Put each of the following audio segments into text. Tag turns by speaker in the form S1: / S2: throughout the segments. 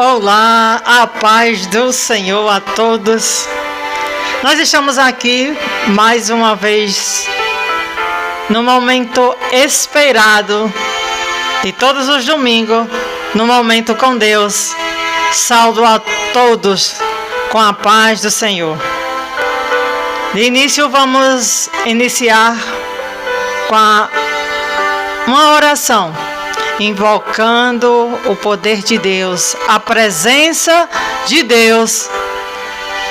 S1: Olá, a paz do Senhor a todos. Nós estamos aqui mais uma vez no momento esperado de todos os domingos, no momento com Deus. Saúdo a todos com a paz do Senhor. De início vamos iniciar com uma oração, invocando o poder de Deus, a presença de Deus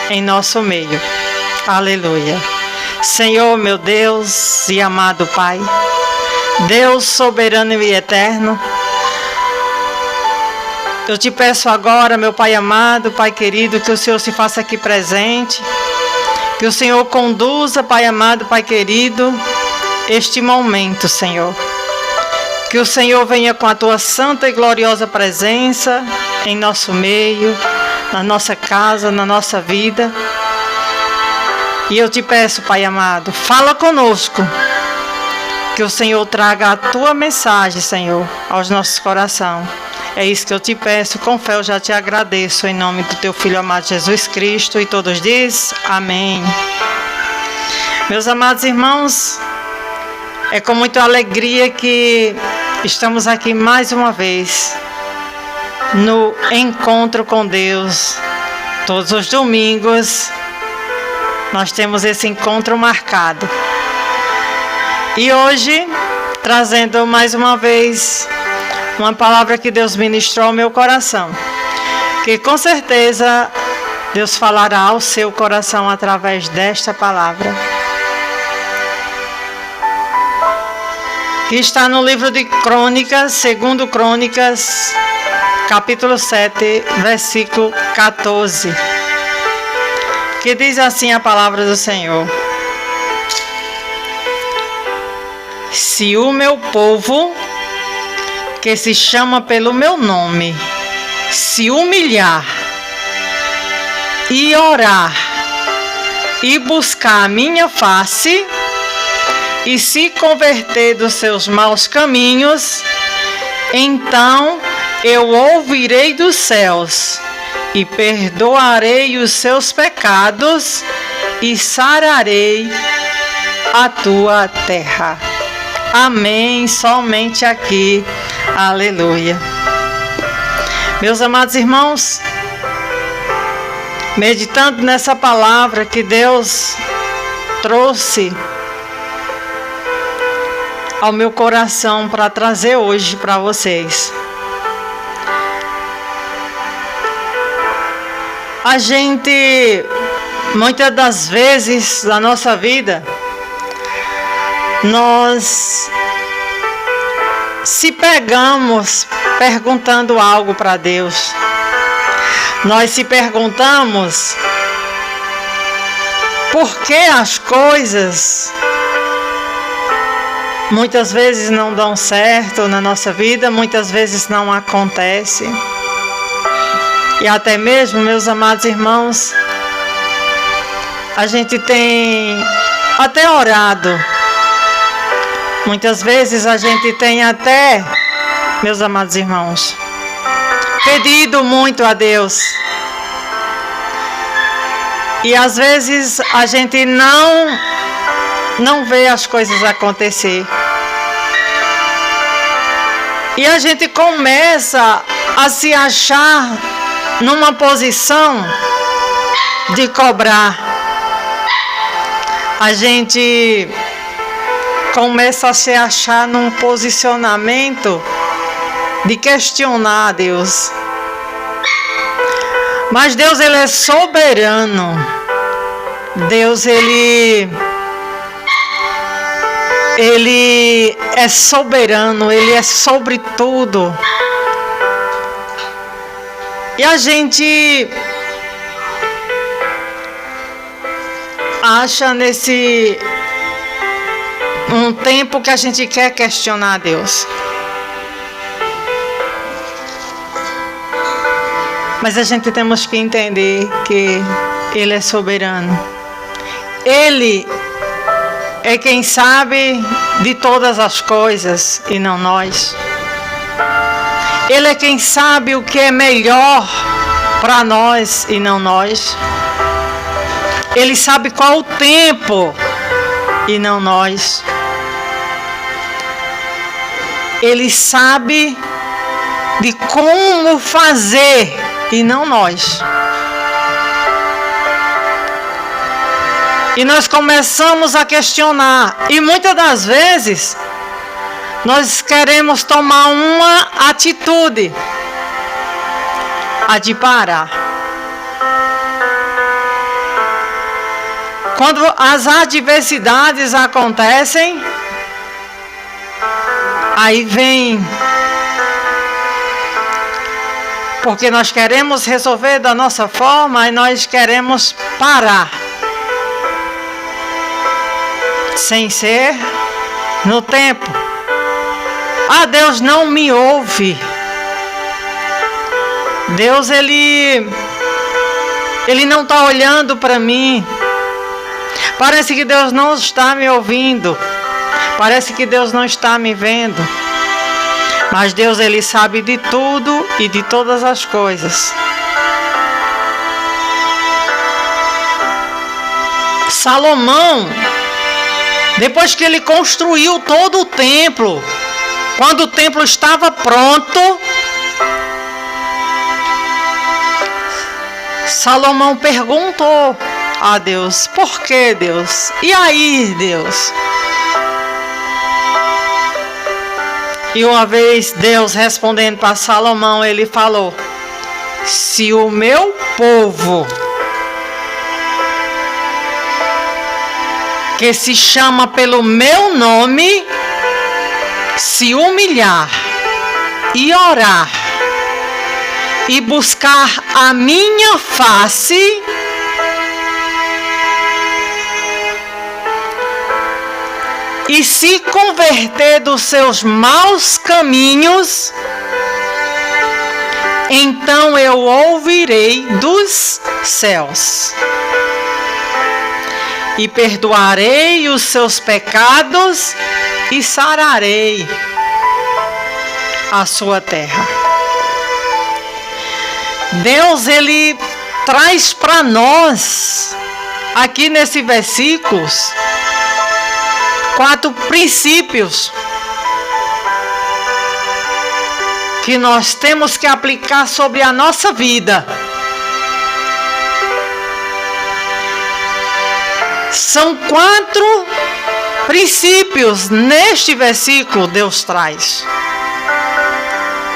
S1: em nosso meio. Aleluia. Senhor, meu Deus e amado Pai, Deus soberano e eterno, eu te peço agora, meu Pai amado, Pai querido, que o Senhor se faça aqui presente, que o Senhor conduza, Pai amado, Pai querido, este momento, Senhor. Que o Senhor venha com a tua santa e gloriosa presença em nosso meio, na nossa casa, na nossa vida. E eu te peço, Pai amado, fala conosco. Que o Senhor traga a tua mensagem, Senhor, aos nossos corações. É isso que eu te peço, com fé eu já te agradeço, em nome do teu Filho amado Jesus Cristo. E todos dizem amém. Meus amados irmãos, é com muita alegria que estamos aqui mais uma vez no encontro com Deus. Todos os domingos nós temos esse encontro marcado. E hoje, trazendo mais uma vez uma palavra que Deus ministrou ao meu coração, que com certeza Deus falará ao seu coração através desta palavra, que está no livro de Crônicas, segundo Crônicas, capítulo 7, versículo 14, que diz assim a palavra do Senhor: se o meu povo, que se chama pelo meu nome, se humilhar e orar e buscar a minha face, e se converter dos seus maus caminhos, então eu ouvirei dos céus e perdoarei os seus pecados e sararei a tua terra. Amém. Somente aqui. Aleluia. Meus amados irmãos, meditando nessa palavra que Deus trouxe ao meu coração para trazer hoje para vocês. A gente, muitas das vezes na nossa vida, nós se pegamos perguntando algo para Deus. Nós se perguntamos por que as coisas muitas vezes não dão certo na nossa vida, muitas vezes não acontece. E até mesmo, meus amados irmãos, a gente tem até orado. Muitas vezes a gente tem até, meus amados irmãos, pedido muito a Deus. E às vezes a gente não vê as coisas acontecer. E a gente começa a se achar numa posição de cobrar. A gente começa a se achar num posicionamento de questionar a Deus. Mas Deus, Ele é soberano. Deus, Ele é soberano, Ele é sobre tudo. E a gente acha nesse um tempo que a gente quer questionar a Deus. Mas a gente temos que entender que Ele é soberano. Ele é quem sabe de todas as coisas e não nós. Ele é quem sabe o que é melhor para nós e não nós. Ele sabe qual o tempo e não nós. Ele sabe de como fazer e não nós. E nós começamos a questionar. E muitas das vezes nós queremos tomar uma atitude, a de parar. Quando as adversidades acontecem, aí vem, porque nós queremos resolver da nossa forma e nós queremos parar, sem ser no tempo. Ah, Deus não me ouve. Deus, Ele não está olhando para mim. Parece que Deus não está me ouvindo. Parece que Deus não está me vendo. Mas Deus, Ele sabe de tudo e de todas as coisas. Salomão, depois que ele construiu todo o templo, quando o templo estava pronto, Salomão perguntou a Deus: por que, Deus? E aí, Deus? E uma vez Deus respondendo para Salomão, ele falou: se o meu povo, que se chama pelo meu nome, se humilhar e orar e buscar a minha face, e se converter dos seus maus caminhos, então eu ouvirei dos céus e perdoarei os seus pecados e sararei a sua terra. Deus, Ele traz para nós, aqui nesse versículo, 4 princípios que nós temos que aplicar sobre a nossa vida. São 4 princípios neste versículo Deus traz,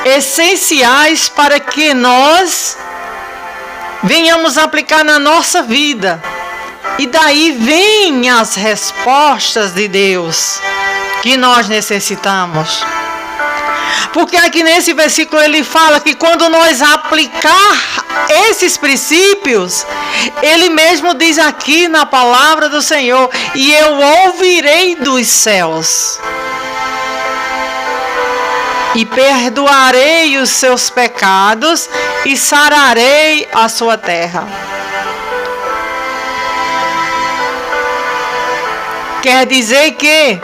S1: essenciais para que nós venhamos aplicar na nossa vida. E daí vêm as respostas de Deus que nós necessitamos. Porque aqui nesse versículo ele fala que quando nós aplicar esses princípios, ele mesmo diz aqui na palavra do Senhor: e eu ouvirei dos céus e perdoarei os seus pecados e sararei a sua terra. Quer dizer que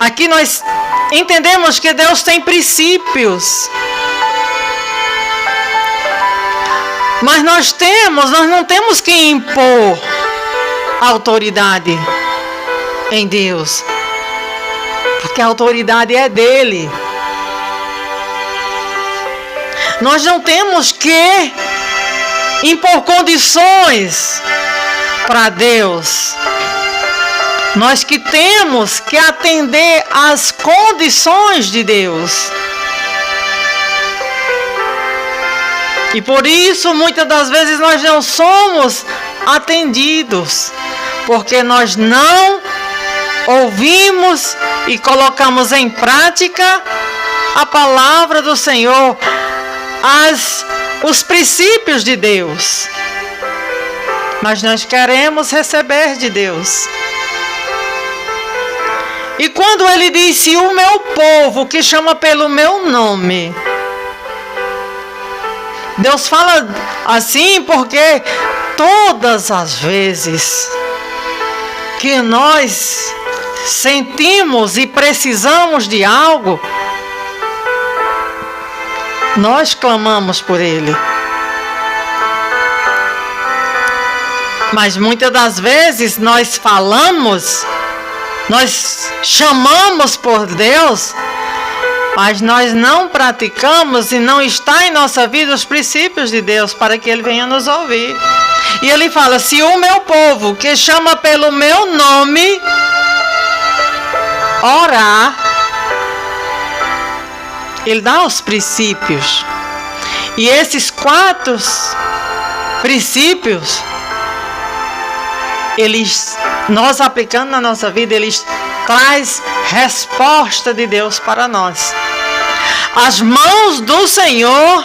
S1: aqui nós entendemos que Deus tem princípios. Mas nós não temos que impor autoridade em Deus. Porque a autoridade é dele. Nós não temos que impor condições para Deus. Nós que temos que atender às condições de Deus. E por isso, muitas das vezes, nós não somos atendidos. Porque nós não ouvimos e colocamos em prática a palavra do Senhor, os princípios de Deus. Mas nós queremos receber de Deus. E quando ele disse: o meu povo que chama pelo meu nome, Deus fala assim porque todas as vezes que nós sentimos e precisamos de algo, nós clamamos por Ele. Mas muitas das vezes nós falamos, nós chamamos por Deus, mas nós não praticamos e não está em nossa vida os princípios de Deus para que Ele venha nos ouvir. E Ele fala, se o meu povo que chama pelo meu nome orar, Ele dá os princípios. E esses 4 princípios, nós aplicando na nossa vida, eles traz resposta de Deus para nós. As mãos do Senhor,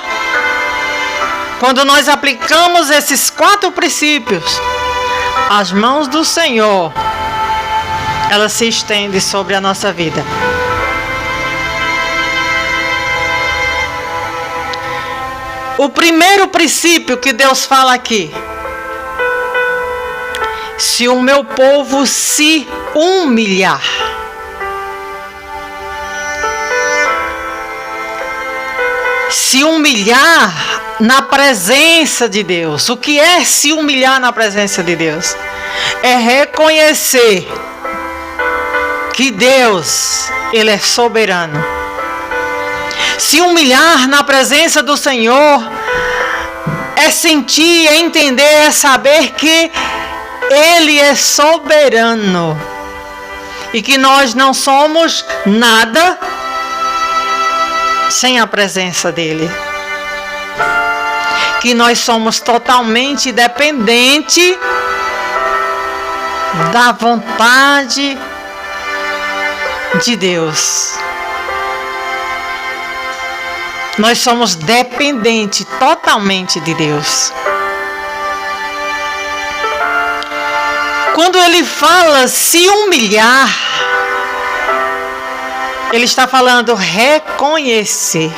S1: quando nós aplicamos esses 4 princípios, as mãos do Senhor, elas se estendem sobre a nossa vida. O primeiro princípio que Deus fala aqui: se o meu povo se humilhar. Se humilhar na presença de Deus. O que é se humilhar na presença de Deus? É reconhecer que Deus, Ele é soberano. Se humilhar na presença do Senhor é sentir, é entender, é saber que Ele é soberano e que nós não somos nada sem a presença dEle. Que nós somos totalmente dependentes da vontade de Deus. Nós somos dependentes totalmente de Deus. Quando Ele fala se humilhar, Ele está falando reconhecer.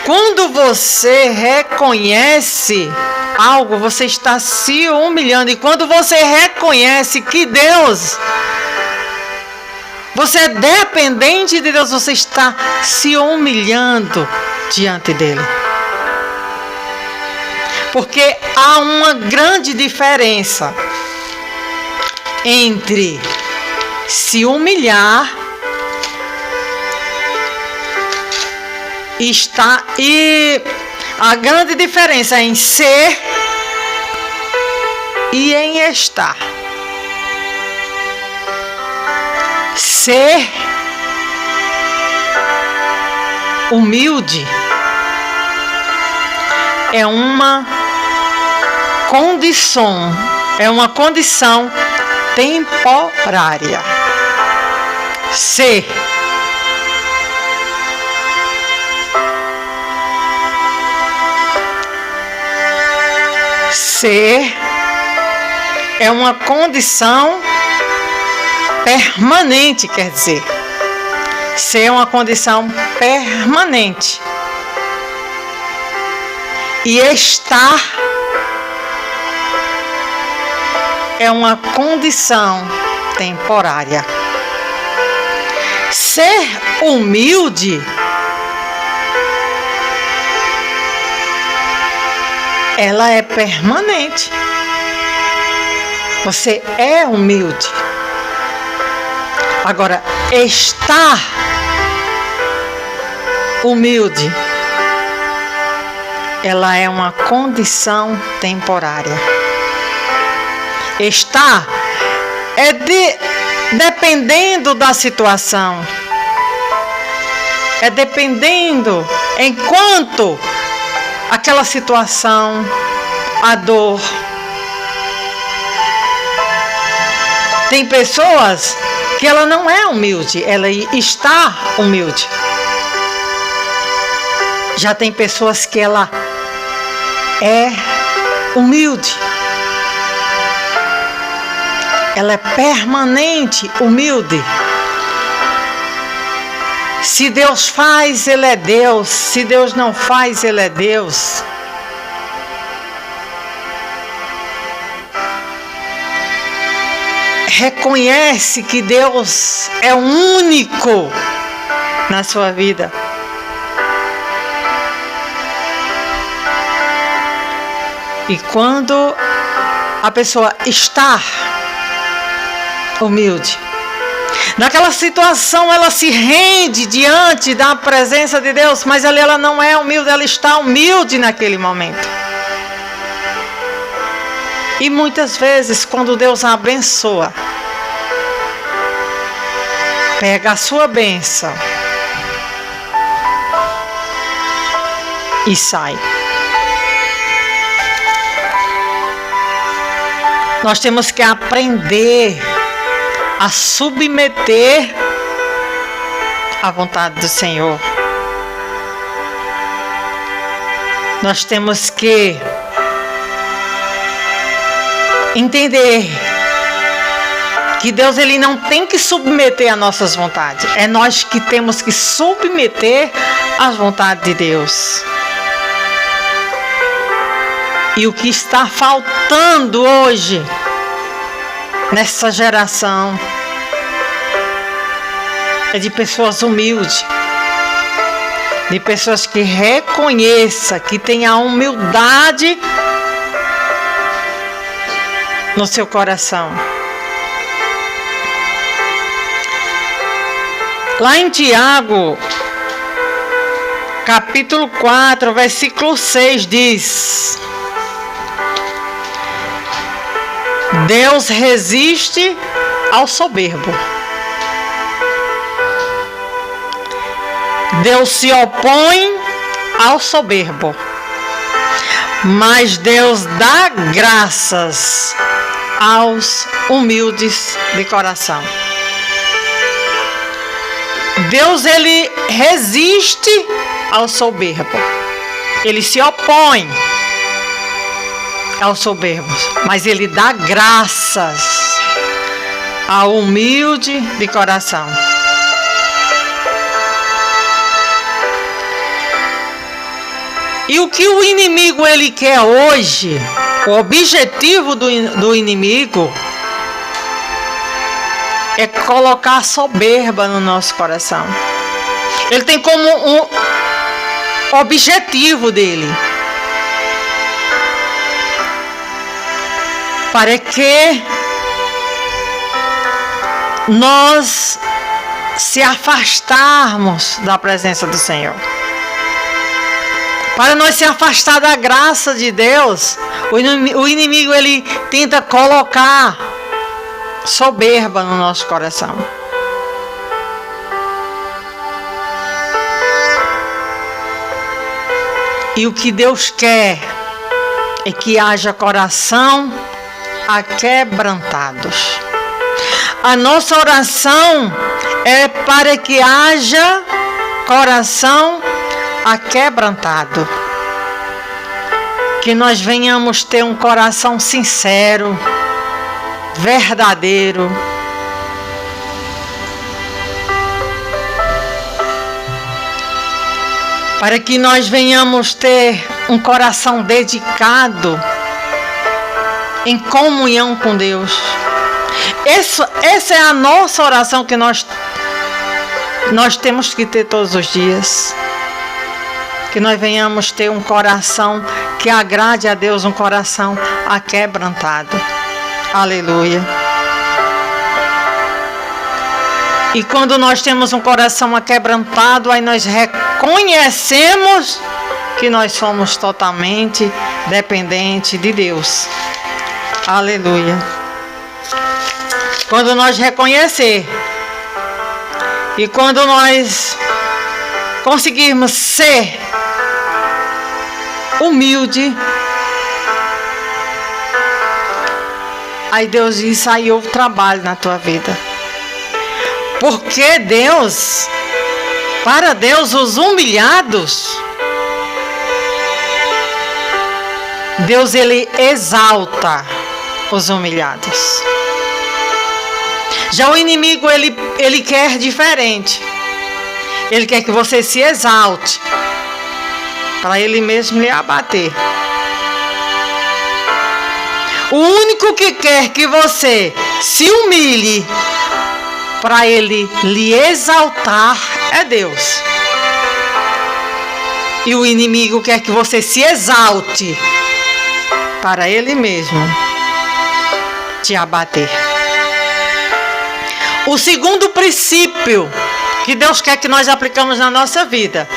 S1: Quando você reconhece algo, você está se humilhando. E quando você reconhece que Deus, você é dependente de Deus, você está se humilhando diante dEle. Porque há uma grande diferença entre se humilhar e a grande diferença é em ser e em estar. Ser humilde é uma condição temporária. Ser é uma condição permanente, quer dizer. Ser é uma condição permanente. E estar é uma condição temporária. Ser humilde ela é permanente. Você é humilde. Agora, estar humilde, ela é uma condição temporária. Estar é dependendo da situação. É dependendo enquanto aquela situação, a dor. Tem pessoas que ela não é humilde, ela está humilde. Já tem pessoas que ela é humilde. Ela é permanente, humilde. Se Deus faz, Ele é Deus. Se Deus não faz, Ele é Deus. reconhece que Deus é o único na sua vida. E quando a pessoa está humilde, naquela situação ela se rende diante da presença de Deus, mas ali ela não é humilde, ela está humilde naquele momento. E muitas vezes, quando Deus a abençoa, pega a sua bênção e sai. Nós temos que aprender a submeter à vontade do Senhor. Nós temos que entender que Deus ele não tem que submeter às nossas vontades. É nós que temos que submeter às vontades de Deus. E o que está faltando hoje nessa geração é de pessoas humildes, de pessoas que reconheçam, que tenham a humildade no seu coração. Lá em Tiago, capítulo 4, versículo 6 diz: Deus resiste ao soberbo. Deus se opõe ao soberbo, mas Deus dá graças aos humildes de coração. Deus ele resiste ao soberbo. Ele se opõe aos soberbos, mas ele dá graças ao humilde de coração. E o que o inimigo ele quer hoje, o objetivo do inimigo é colocar soberba no nosso coração. Ele tem como um objetivo dele para que nós se afastarmos da presença do Senhor. Para nós se afastar da graça de Deus, o inimigo ele tenta colocar soberba no nosso coração. E o que Deus quer é que haja coração aquebrantados. A nossa oração é para que haja coração aquebrantado. Que nós venhamos ter um coração sincero, verdadeiro. Para que nós venhamos ter um coração dedicado em comunhão com Deus. Essa é a nossa oração que nós temos que ter todos os dias. Que nós venhamos ter um coração que agrade a Deus, um coração aquebrantado. Aleluia. E quando nós temos um coração aquebrantado, aí nós reconhecemos que nós somos totalmente dependentes de Deus. Aleluia. Quando nós reconhecer e quando nós conseguirmos ser humilde, aí Deus diz: aí eu trabalho na tua vida. Porque para Deus, os humilhados, Deus ele exalta os humilhados. Já o inimigo ele quer diferente. Ele quer que você se exalte para ele mesmo lhe abater. O único que quer que você se humilhe para Ele lhe exaltar, é Deus. E o inimigo quer que você se exalte para Ele mesmo te abater. O segundo princípio que Deus quer que nós aplicamos na nossa vida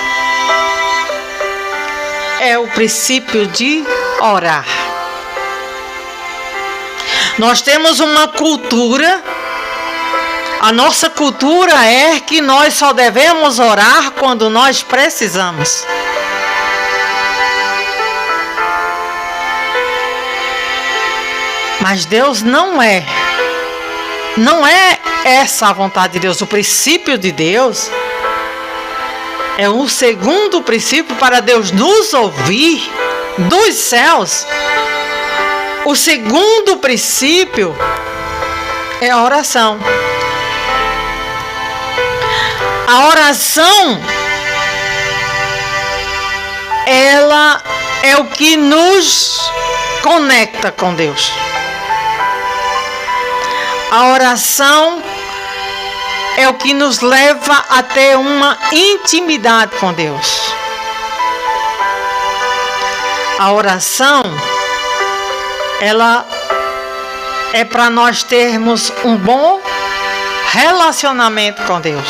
S1: é o princípio de orar. Nós temos uma cultura, a nossa cultura é que nós só devemos orar quando nós precisamos. Mas Deus não é essa a vontade de Deus. O princípio de Deus é um segundo princípio para Deus nos ouvir dos céus. O segundo princípio é a oração. A oração, ela é o que nos conecta com Deus. A oração é o que nos leva a ter uma intimidade com Deus. A oração, ela é para nós termos um bom relacionamento com Deus.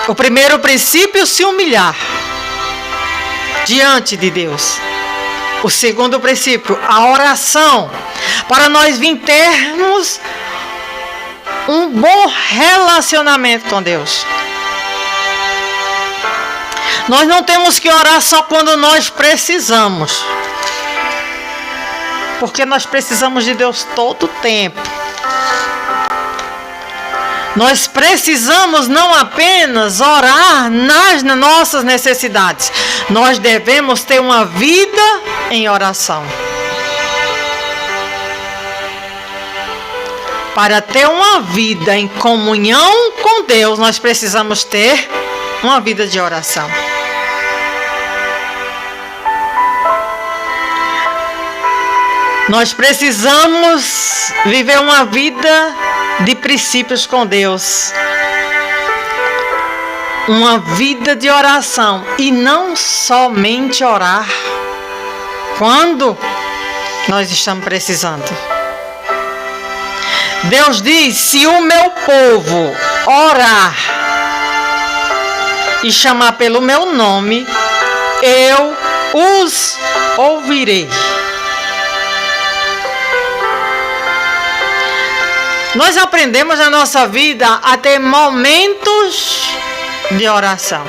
S1: O primeiro princípio, se humilhar diante de Deus. O segundo princípio, a oração, para nós termos um bom relacionamento com Deus. Nós não temos que orar só quando nós precisamos, porque nós precisamos de Deus todo o tempo. Nós precisamos não apenas orar nas nossas necessidades, nós devemos ter uma vida em oração. Para ter uma vida em comunhão com Deus, nós precisamos ter uma vida de oração. Nós precisamos viver uma vida de princípios com Deus. Uma vida de oração. E não somente orar quando nós estamos precisando. Deus diz: se o meu povo orar e chamar pelo meu nome, eu os ouvirei. Nós aprendemos na nossa vida a ter momentos de oração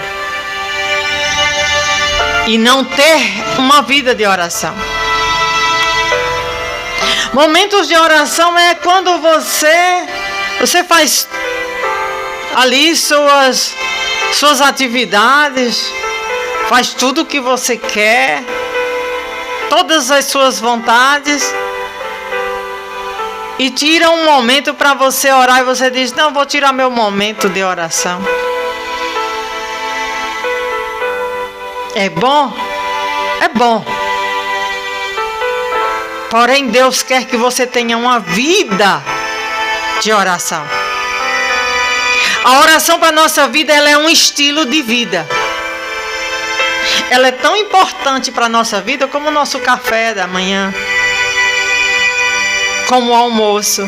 S1: e não ter uma vida de oração. Momentos de oração é quando você faz ali suas atividades, faz tudo o que você quer, todas as suas vontades, e tira um momento para você orar e você diz: não, vou tirar meu momento de oração. É bom? É bom. Porém, Deus quer que você tenha uma vida de oração. A oração para a nossa vida, ela é um estilo de vida. Ela é tão importante para a nossa vida como o nosso café da manhã, como o almoço,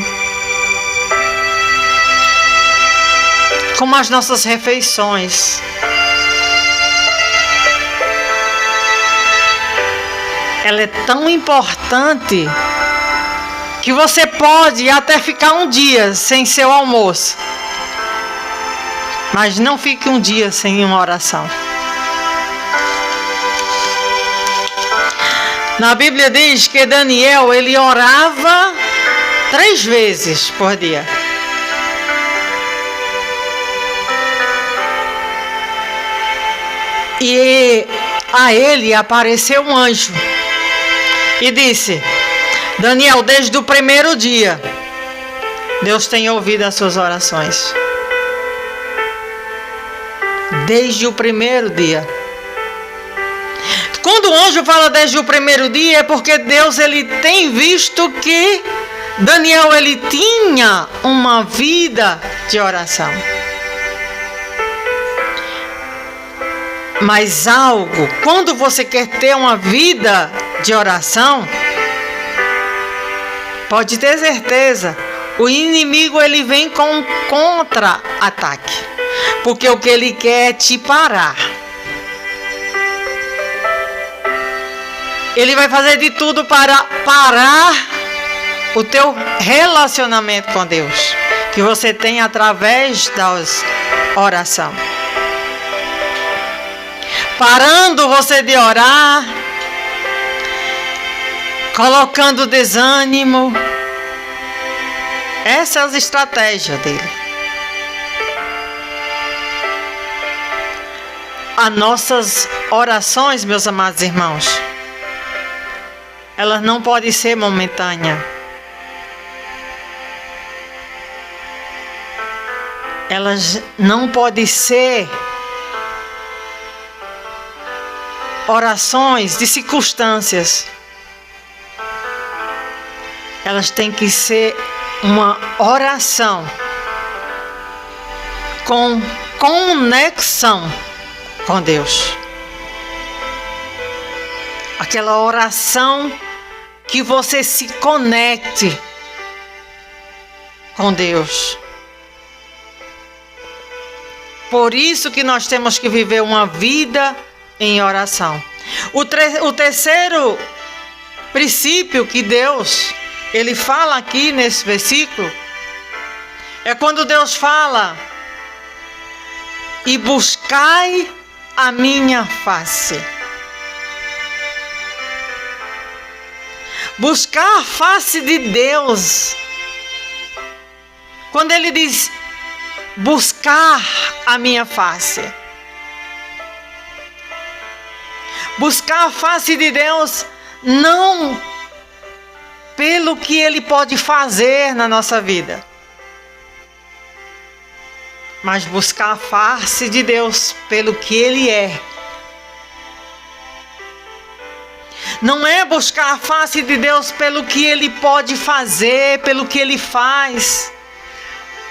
S1: como as nossas refeições. Ela é tão importante que você pode até ficar um dia sem seu almoço, mas não fique um dia sem uma oração. Na Bíblia diz que Daniel, ele orava 3 vezes por dia. E a ele apareceu um anjo e disse: Daniel, desde o primeiro dia, Deus tem ouvido as suas orações. Desde o primeiro dia. Quando o anjo fala desde o primeiro dia, é porque Deus, ele tem visto que Daniel, ele tinha uma vida de oração. Mas algo, quando você quer ter uma vida de oração, pode ter certeza, o inimigo ele vem com um contra-ataque. Porque o que ele quer é te parar. Ele vai fazer de tudo para parar o teu relacionamento com Deus, que você tem através da oração. Parando você de orar, colocando desânimo. Essa é a estratégia dele. As nossas orações, meus amados irmãos, elas não podem ser momentâneas. Elas não podem ser orações de circunstâncias. Elas têm que ser uma oração com conexão com Deus. Aquela oração que você se conecte com Deus. Por isso que nós temos que viver uma vida em oração. O terceiro princípio que Deus, ele fala aqui nesse versículo, é quando Deus fala: e buscai a minha face. Buscar a face de Deus. Quando ele diz buscar a minha face. Buscar a face de Deus não pelo que Ele pode fazer na nossa vida, mas buscar a face de Deus pelo que Ele é. Não é buscar a face de Deus pelo que Ele pode fazer, pelo que Ele faz,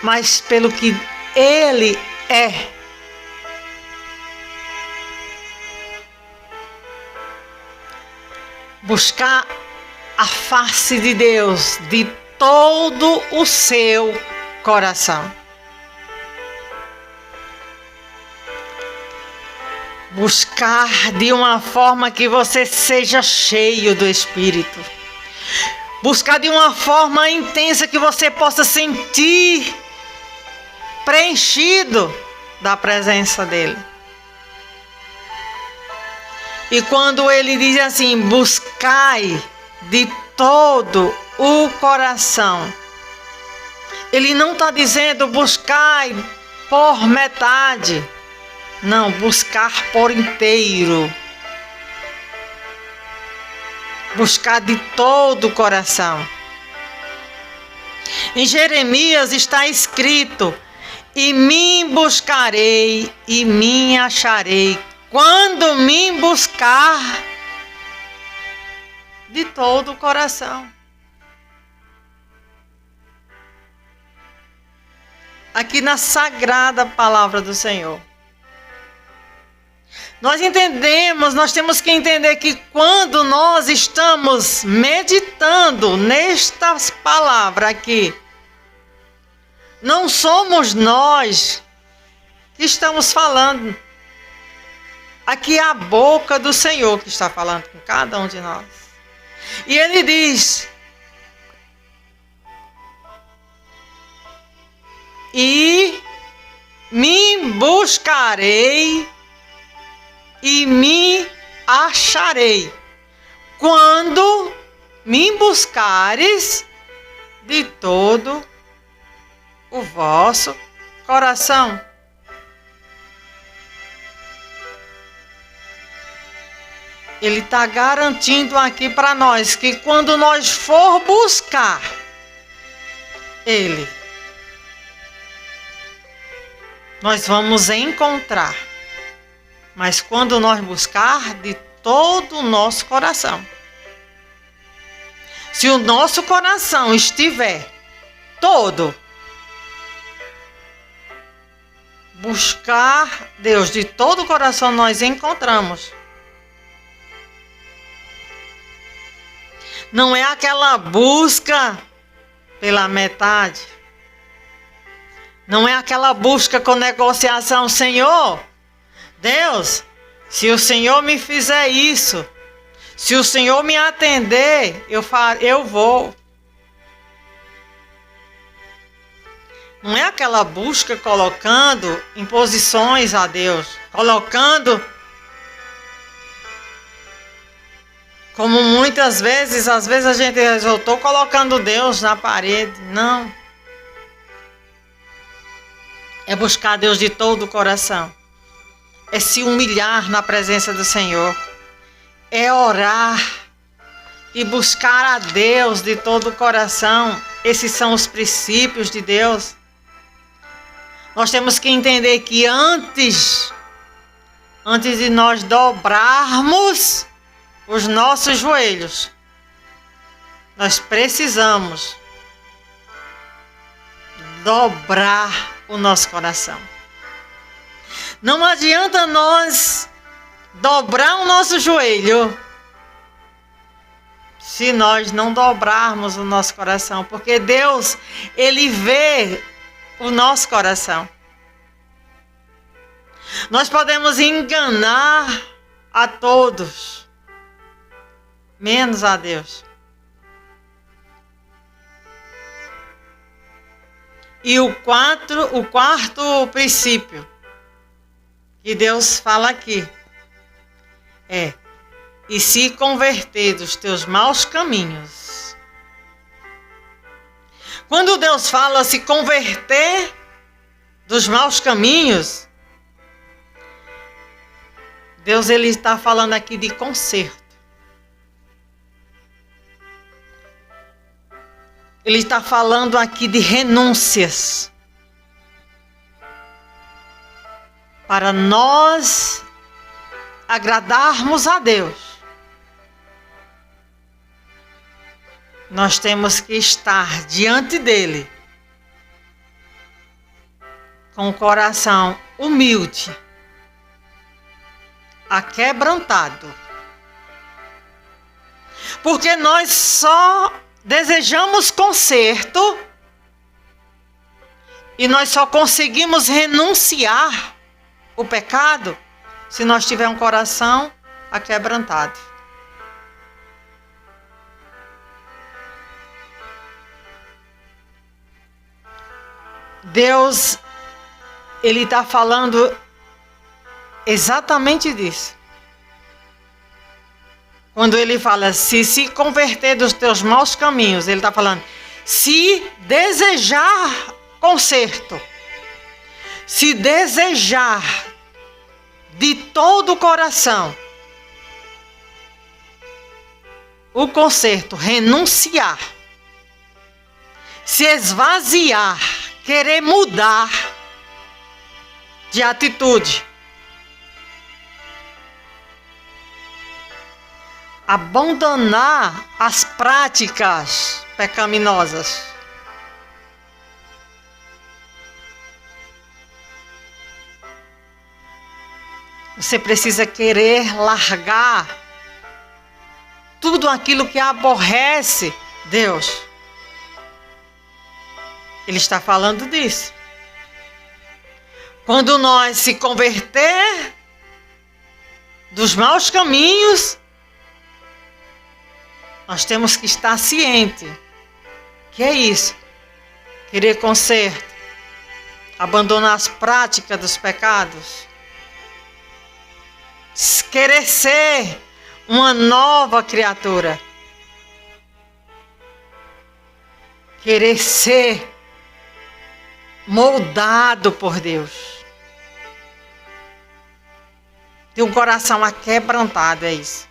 S1: mas pelo que Ele é. Buscar a face de Deus de todo o seu coração. Buscar de uma forma que você seja cheio do Espírito. Buscar de uma forma intensa que você possa sentir preenchido da presença dEle. E quando ele diz assim, buscai de todo o coração, ele não está dizendo buscai por metade. Não, buscar por inteiro. Buscar de todo o coração. Em Jeremias está escrito: e me buscarei e me acharei, quando me buscar de todo o coração. Aqui na sagrada palavra do Senhor. Nós entendemos, nós temos que entender que quando nós estamos meditando nestas palavras aqui, não somos nós que estamos falando. Aqui é a boca do Senhor que está falando com cada um de nós. E Ele diz: e me buscarei e me acharei, quando me buscares de todo o vosso coração. Ele está garantindo aqui para nós que quando nós for buscar Ele, nós vamos encontrar. Mas quando nós buscar de todo o nosso coração. Se o nosso coração estiver todo, buscar Deus de todo o coração, nós encontramos. Não é aquela busca pela metade. Não é aquela busca com negociação. Senhor, Deus, se o Senhor me fizer isso, se o Senhor me atender, eu vou. Não é aquela busca colocando imposições a Deus, colocando, como muitas vezes, às vezes a gente diz, eu estou colocando Deus na parede. Não. É buscar Deus de todo o coração. É se humilhar na presença do Senhor. É orar e buscar a Deus de todo o coração. Esses são os princípios de Deus. Nós temos que entender que antes de nós dobrarmos os nossos joelhos, nós precisamos dobrar o nosso coração. Não adianta nós dobrar o nosso joelho se nós não dobrarmos o nosso coração, porque Deus, Ele vê o nosso coração. Nós podemos enganar a todos, menos a Deus. E o quarto princípio que Deus fala aqui é: e se converter dos teus maus caminhos. Quando Deus fala se converter dos maus caminhos, Deus, Ele está falando aqui de conserto. Ele está falando aqui de renúncias. Para nós agradarmos a Deus, nós temos que estar diante dEle com o coração humilde, aquebrantado. Porque nós só desejamos conserto e nós só conseguimos renunciar o pecado se nós tivermos um coração aquebrantado. Deus, Ele está falando exatamente disso. Quando Ele fala, se converter dos teus maus caminhos, Ele está falando, se desejar conserto, se desejar de todo o coração o conserto, renunciar, se esvaziar, querer mudar de atitude, abandonar as práticas pecaminosas, você precisa querer largar tudo aquilo que aborrece Deus. Ele está falando disso. Quando nós se converter dos maus caminhos, nós temos que estar ciente que é isso. Querer conserto, abandonar as práticas dos pecados, querer ser uma nova criatura, querer ser moldado por Deus, ter um coração aquebrantado, é isso.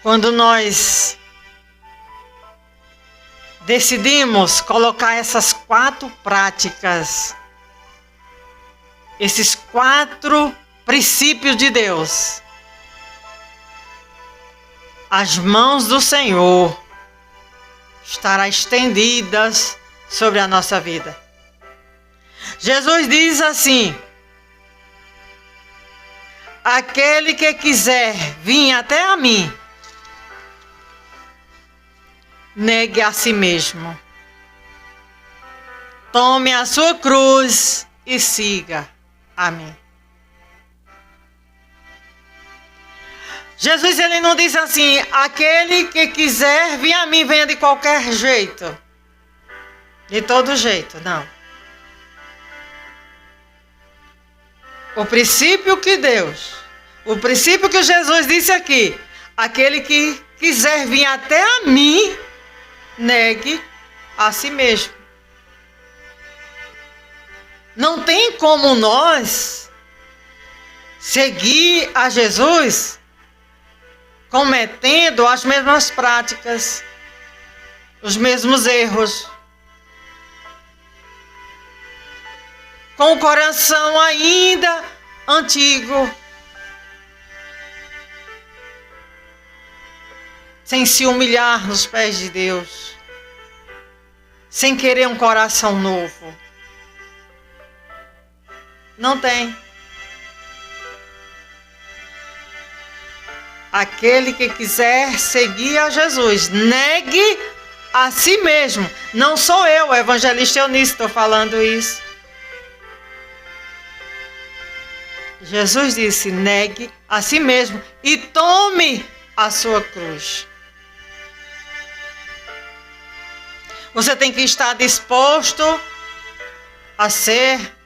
S1: Quando nós decidimos colocar essas 4 práticas, esses 4 princípios de Deus as mãos do Senhor estarão estendidas sobre a nossa vida. Jesus diz assim: aquele que quiser vir até a mim, negue a si mesmo. Tome a sua cruz e siga a mim. Jesus, ele não diz assim: aquele que quiser vir a mim, venha de qualquer jeito. De todo jeito, não. O princípio que Jesus disse aqui: aquele que quiser vir até a mim, negue a si mesmo. Não tem como nós seguir a Jesus cometendo as mesmas práticas, os mesmos erros, com o coração ainda antigo, sem se humilhar nos pés de Deus, sem querer um coração novo. Não tem. Aquele que quiser seguir a Jesus, negue a si mesmo. Não sou eu, o evangelista Eunice, estou falando isso. Jesus disse: negue a si mesmo e tome a sua cruz. Você tem que estar disposto a ser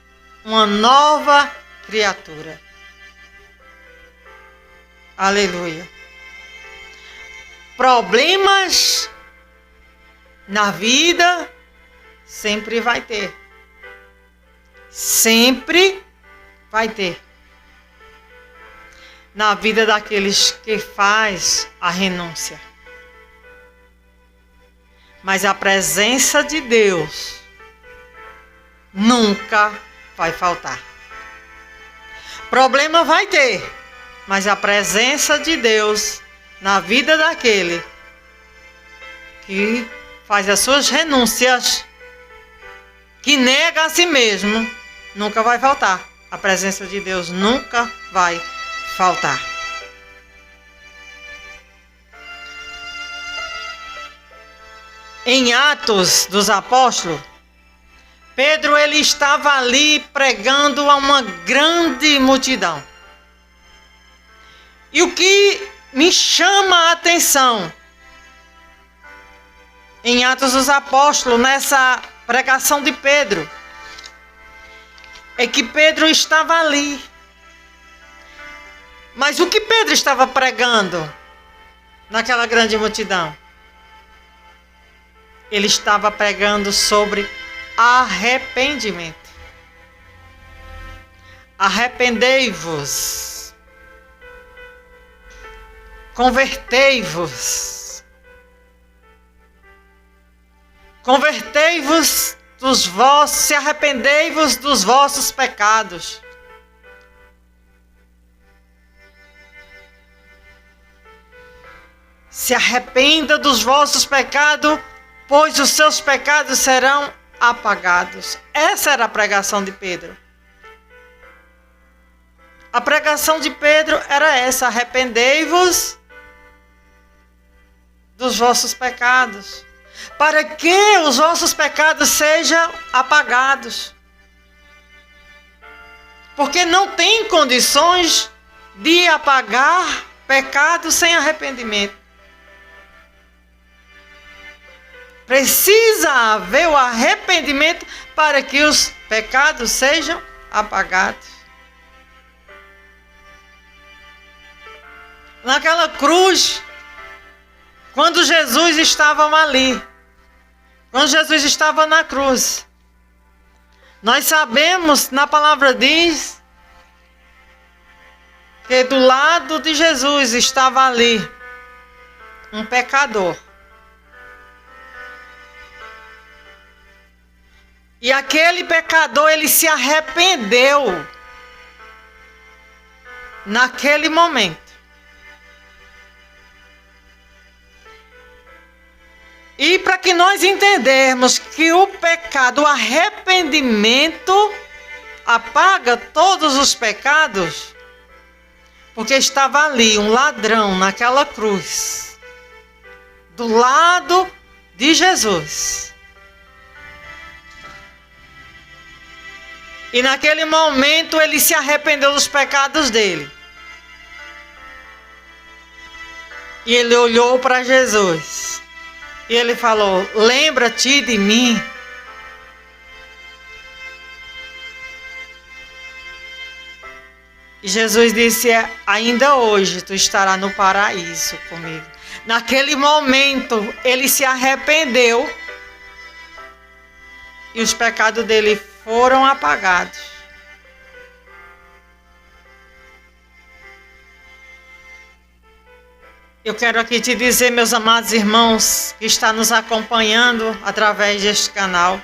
S1: uma nova criatura. Aleluia. Problemas na vida sempre vai ter. Sempre vai ter. Na vida daqueles que faz a renúncia. Mas a presença de Deus nunca vai faltar. Problema vai ter, mas a presença de Deus na vida daquele que faz as suas renúncias, que nega a si mesmo, nunca vai faltar. A presença de Deus nunca vai faltar. Em Atos dos Apóstolos, Pedro, ele estava ali pregando a uma grande multidão. E o que me chama a atenção em Atos dos Apóstolos, nessa pregação de Pedro, é que Pedro estava ali. Mas o que Pedro estava pregando naquela grande multidão? Ele estava pregando sobre arrependimento. Arrependei-vos. Convertei-vos. Convertei-vos dos vossos, se arrependei-vos dos vossos pecados. Se arrependa dos vossos pecados, pois os seus pecados serão apagados. Essa era a pregação de Pedro. A pregação de Pedro era essa: arrependei-vos dos vossos pecados, para que os vossos pecados sejam apagados. Porque não tem condições de apagar pecado sem arrependimento. Precisa haver o arrependimento para que os pecados sejam apagados. Naquela cruz, quando Jesus estava ali, quando Jesus estava na cruz, nós sabemos, na palavra diz, que do lado de Jesus estava ali um pecador. E aquele pecador, ele se arrependeu naquele momento. E para que nós entendermos que o pecado, o arrependimento, apaga todos os pecados, porque estava ali um ladrão naquela cruz, do lado de Jesus. E naquele momento ele se arrependeu dos pecados dele. E ele olhou para Jesus. E ele falou: lembra-te de mim. E Jesus disse: ainda hoje tu estarás no paraíso comigo. Naquele momento ele se arrependeu. E os pecados dele foram apagados. Eu quero aqui te dizer, meus amados irmãos, que está nos acompanhando através deste canal,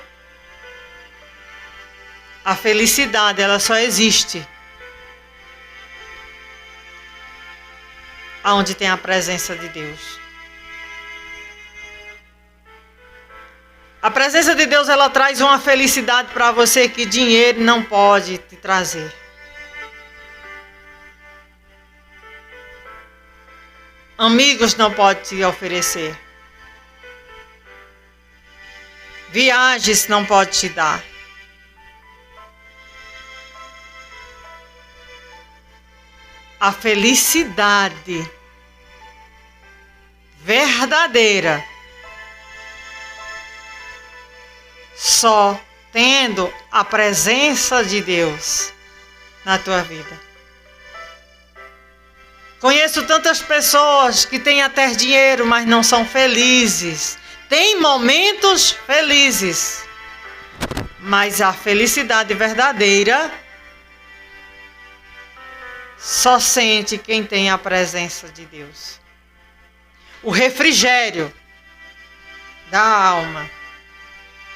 S1: a felicidade, ela só existe aonde tem a presença de Deus. A presença de Deus, ela traz uma felicidade para você que dinheiro não pode te trazer. Amigos não pode te oferecer. Viagens não pode te dar. A felicidade verdadeira só tendo a presença de Deus na tua vida. Conheço tantas pessoas que têm até dinheiro, mas não são felizes. Tem momentos felizes, mas a felicidade verdadeira só sente quem tem a presença de Deus. O refrigério da alma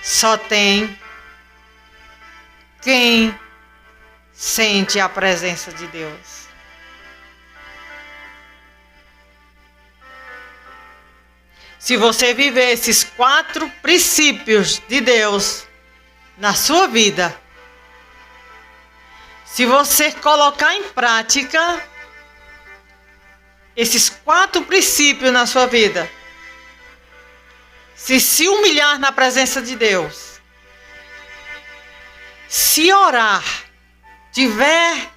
S1: só tem quem sente a presença de Deus. Se você viver esses 4 princípios de Deus na sua vida, se você colocar em prática esses 4 princípios na sua vida, se humilhar na presença de Deus, se orar, tiver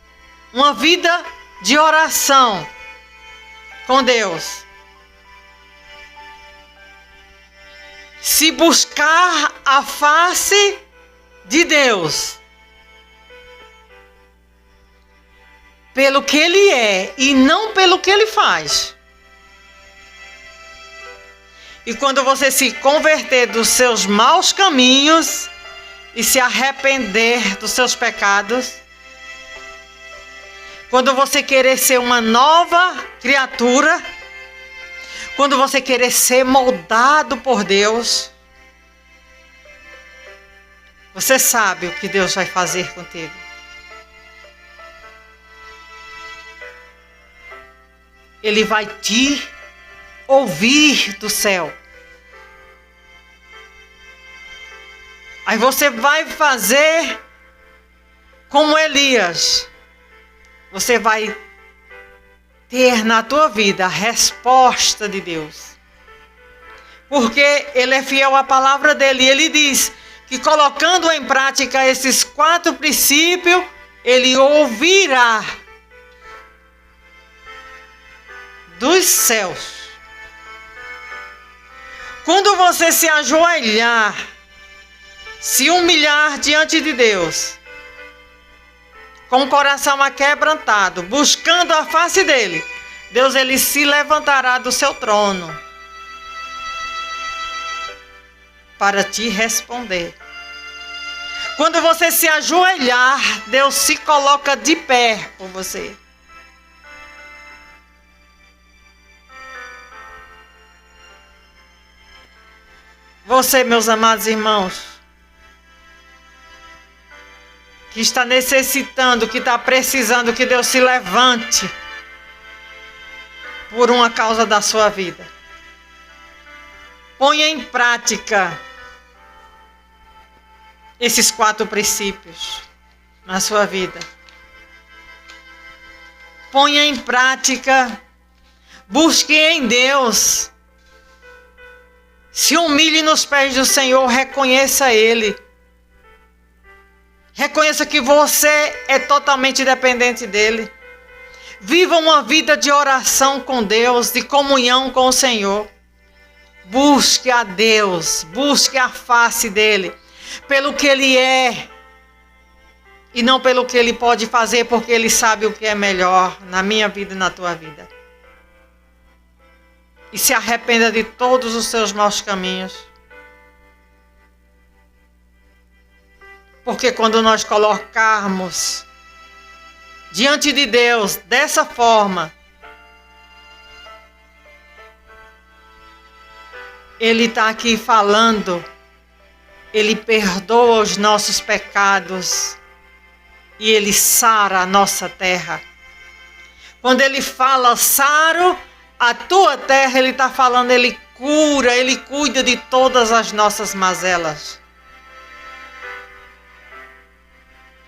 S1: uma vida de oração com Deus, se buscar a face de Deus, pelo que Ele é e não pelo que Ele faz. E quando você se converter dos seus maus caminhos e se arrepender dos seus pecados, quando você querer ser uma nova criatura, quando você querer ser moldado por Deus, você sabe o que Deus vai fazer contigo. Ele vai te ouvir do céu. Aí você vai fazer como Elias. Você vai ter na tua vida a resposta de Deus. Porque Ele é fiel à palavra dele. E Ele diz que colocando em prática esses 4 princípios, Ele ouvirá dos céus. Quando você se ajoelhar, se humilhar diante de Deus, com o coração aquebrantado, buscando a face dele, Deus, ele se levantará do seu trono para te responder. Quando você se ajoelhar, Deus se coloca de pé por você. Você, meus amados irmãos, que está necessitando, que está precisando que Deus se levante por uma causa da sua vida. Ponha em prática esses 4 princípios na sua vida. Ponha em prática. Busque em Deus. Se humilhe nos pés do Senhor. Reconheça Ele. Reconheça que você é totalmente dependente dEle. Viva uma vida de oração com Deus, de comunhão com o Senhor. Busque a Deus, busque a face dEle, pelo que Ele é, e não pelo que Ele pode fazer, porque Ele sabe o que é melhor na minha vida e na tua vida. E se arrependa de todos os seus maus caminhos. Porque quando nós colocarmos diante de Deus dessa forma, Ele está aqui falando, Ele perdoa os nossos pecados e Ele sara a nossa terra. Quando Ele fala saro a tua terra, Ele está falando, Ele cura, Ele cuida de todas as nossas mazelas.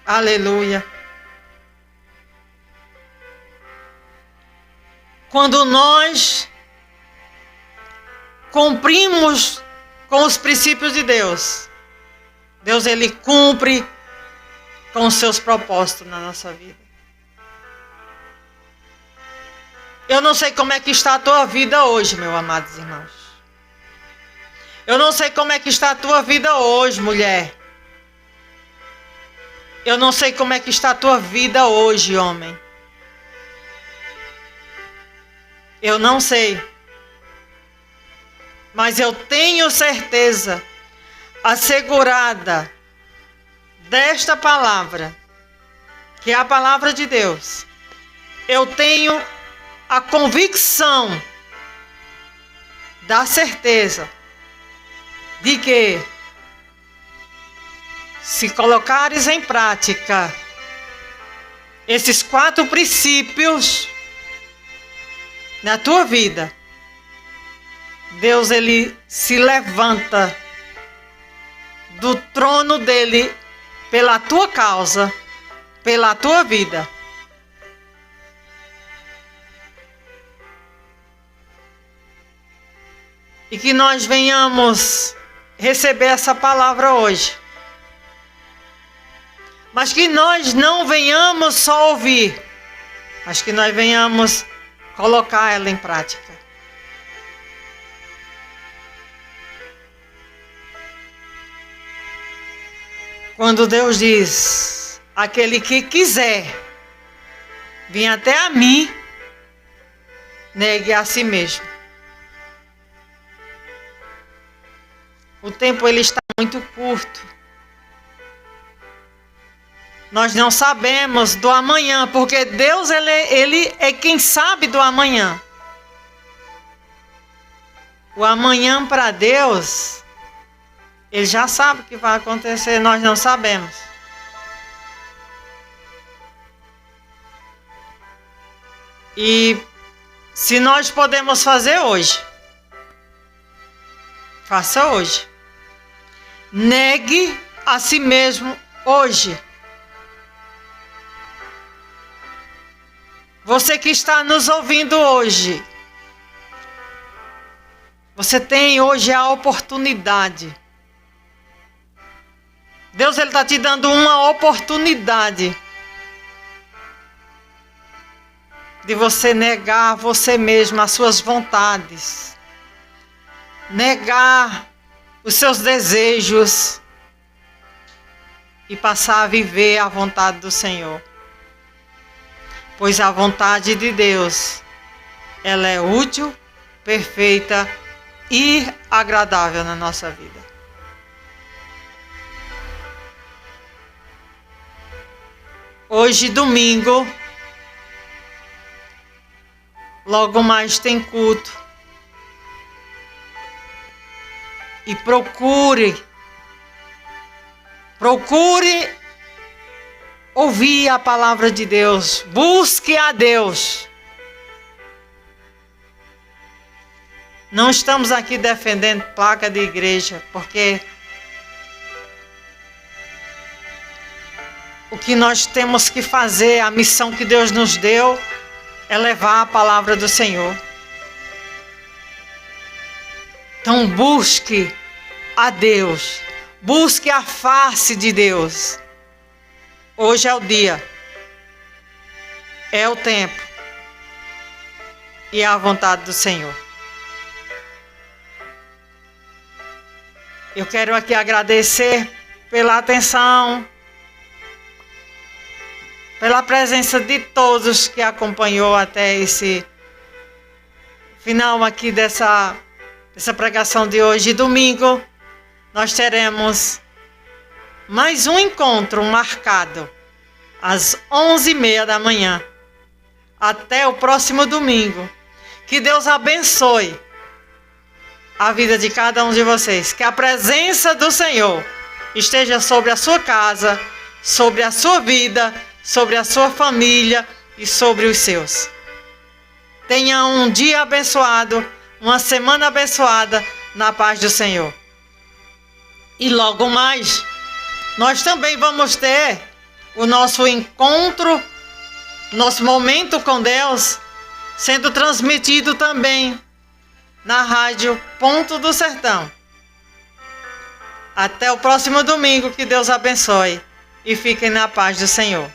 S1: Aleluia. Quando nós cumprimos com os princípios de Deus, Deus Ele cumpre com os seus propósitos na nossa vida. Eu não sei como é que está a tua vida hoje, meus amados irmãos. Eu não sei como é que está a tua vida hoje, mulher. Eu não sei como é que está a tua vida hoje, homem. Eu não sei. Mas eu tenho certeza, assegurada, desta palavra, que é a palavra de Deus. Eu tenho a convicção, da certeza, de que, se colocares em prática esses 4 princípios na tua vida, Deus Ele se levanta do trono dele pela tua causa, pela tua vida. E que nós venhamos receber essa palavra hoje. Mas que nós não venhamos só ouvir, mas que nós venhamos colocar ela em prática. Quando Deus diz, aquele que quiser vir até a mim, negue a si mesmo. O tempo ele está muito curto. Nós não sabemos do amanhã, porque Deus ele é quem sabe do amanhã. O amanhã para Deus, Ele já sabe o que vai acontecer, nós não sabemos. E se nós podemos fazer hoje, faça hoje. Negue a si mesmo hoje. Você que está nos ouvindo hoje, você tem hoje a oportunidade. Deus ele está te dando uma oportunidade de você negar você mesmo as suas vontades, negar os seus desejos e passar a viver a vontade do Senhor. Pois a vontade de Deus, ela é útil, perfeita e agradável na nossa vida. Hoje, domingo, logo mais tem culto. E procure ouvir a palavra de Deus. Busque a Deus. Não estamos aqui defendendo placa de igreja, porque o que nós temos que fazer, a missão que Deus nos deu, é levar a palavra do Senhor. Então busque a Deus, busque a face de Deus. Hoje é o dia, é o tempo e é a vontade do Senhor. Eu quero aqui agradecer pela atenção, pela presença de todos que acompanhou até esse final aqui dessa pregação de hoje. Domingo, nós teremos mais um encontro marcado às 11h30 da manhã. Até o próximo domingo. Que Deus abençoe a vida de cada um de vocês. Que a presença do Senhor esteja sobre a sua casa, sobre a sua vida, sobre a sua família e sobre os seus. Tenha um dia abençoado, uma semana abençoada na paz do Senhor. E logo mais, nós também vamos ter o nosso encontro, nosso momento com Deus, sendo transmitido também na rádio Ponto do Sertão. Até o próximo domingo, que Deus abençoe e fiquem na paz do Senhor.